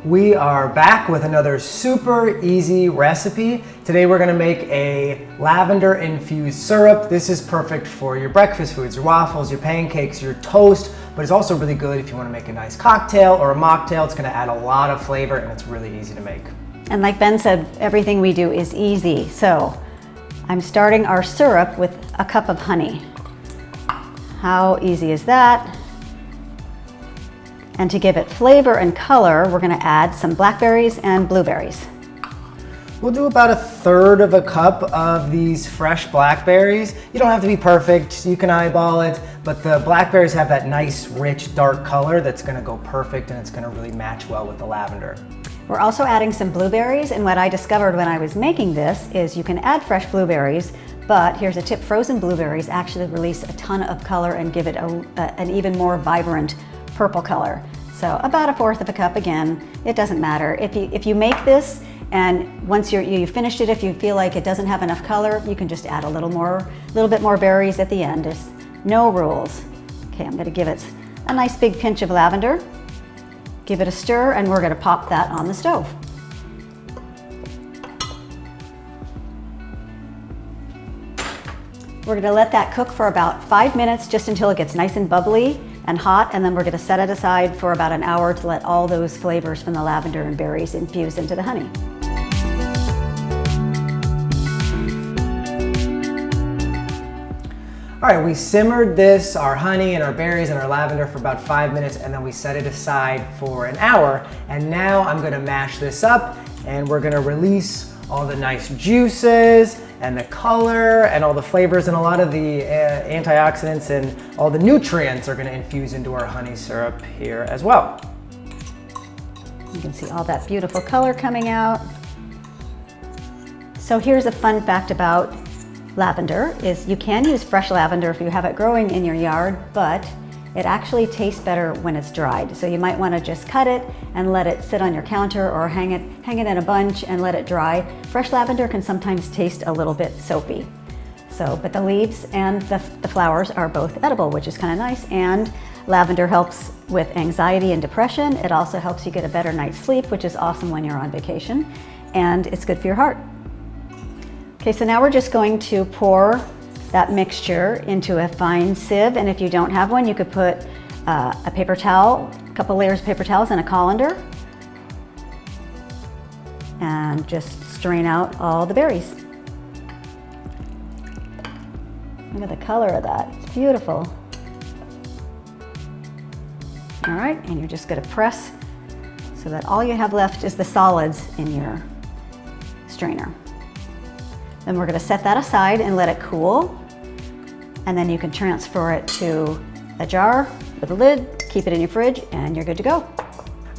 We are back with another super easy recipe. Today we're gonna make a lavender infused syrup. This is perfect for your breakfast foods, your waffles, your pancakes, your toast, but it's also really good if you wanna make a nice cocktail or a mocktail. It's gonna add a lot of flavor and it's really easy to make. And like Ben said, everything we do is easy. So I'm starting our syrup with a cup of honey. How easy is that? And to give it flavor and color, we're gonna add some blackberries and blueberries. We'll do about 1/3 of a cup of these fresh blackberries. You don't have to be perfect, you can eyeball it, but the blackberries have that nice, rich, dark color that's gonna go perfect and it's gonna really match well with the lavender. We're also adding some blueberries, and what I discovered when I was making this is you can add fresh blueberries, but here's a tip, frozen blueberries actually release a ton of color and give it an even more vibrant purple color. So about 1/4 of a cup, again, it doesn't matter. If you make this and once you finished it, if you feel like it doesn't have enough color, you can just add a little bit more berries at the end. There's no rules. Okay, I'm gonna give it a nice big pinch of lavender. Give it a stir, and we're gonna pop that on the stove. We're gonna let that cook for about 5 minutes, just until it gets nice and bubbly and hot, and then we're gonna set it aside for about an hour to let all those flavors from the lavender and berries infuse into the honey. All right, we simmered our honey and our berries and our lavender for about 5 minutes, and then we set it aside for an hour. And now I'm gonna mash this up, and we're gonna release all the nice juices and the color and all the flavors, and a lot of the antioxidants and all the nutrients are gonna infuse into our honey syrup here as well. You can see all that beautiful color coming out. So here's a fun fact about lavender is you can use fresh lavender if you have it growing in your yard, but it actually tastes better when it's dried. So you might want to just cut it and let it sit on your counter, or hang it in a bunch and let it dry. Fresh lavender can sometimes taste a little bit soapy. But the leaves and the flowers are both edible, which is kind of nice. And lavender helps with anxiety and depression. It also helps you get a better night's sleep, which is awesome when you're on vacation. And it's good for your heart. Okay, so now we're just going to pour that mixture into a fine sieve, and if you don't have one, you could put a paper towel, a couple layers of paper towels, and a colander, and just strain out all the berries. Look at the color of that, it's beautiful. All right, and you're just gonna press so that all you have left is the solids in your strainer. Then we're gonna set that aside and let it cool. And then you can transfer it to a jar with a lid, keep it in your fridge, and you're good to go.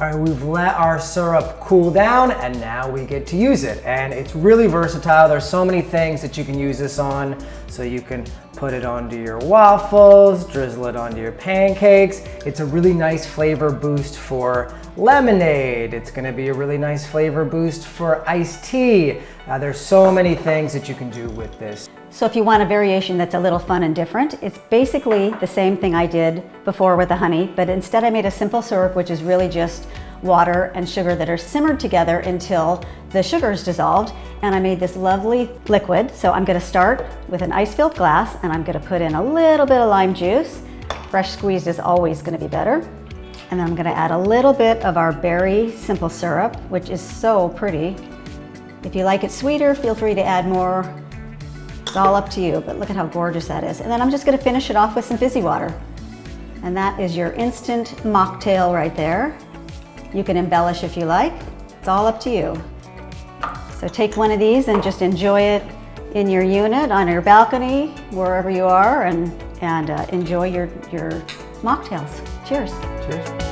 All right, we've let our syrup cool down, and now we get to use it. And it's really versatile. There's so many things that you can use this on. So you can put it onto your waffles, drizzle it onto your pancakes. It's a really nice flavor boost for lemonade. It's gonna be a really nice flavor boost for iced tea. There's so many things that you can do with this. So if you want a variation that's a little fun and different, it's basically the same thing I did before with the honey, but instead I made a simple syrup, which is really just water and sugar that are simmered together until the sugar is dissolved. And I made this lovely liquid. So I'm gonna start with an ice-filled glass, and I'm gonna put in a little bit of lime juice. Fresh squeezed is always gonna be better. And then I'm gonna add a little bit of our berry simple syrup, which is so pretty. If you like it sweeter, feel free to add more. It's all up to you, but look at how gorgeous that is. And then I'm just gonna finish it off with some fizzy water. And that is your instant mocktail right there. You can embellish if you like. It's all up to you. So take one of these and just enjoy it in your unit, on your balcony, wherever you are, and enjoy your mocktails. Cheers. Cheers.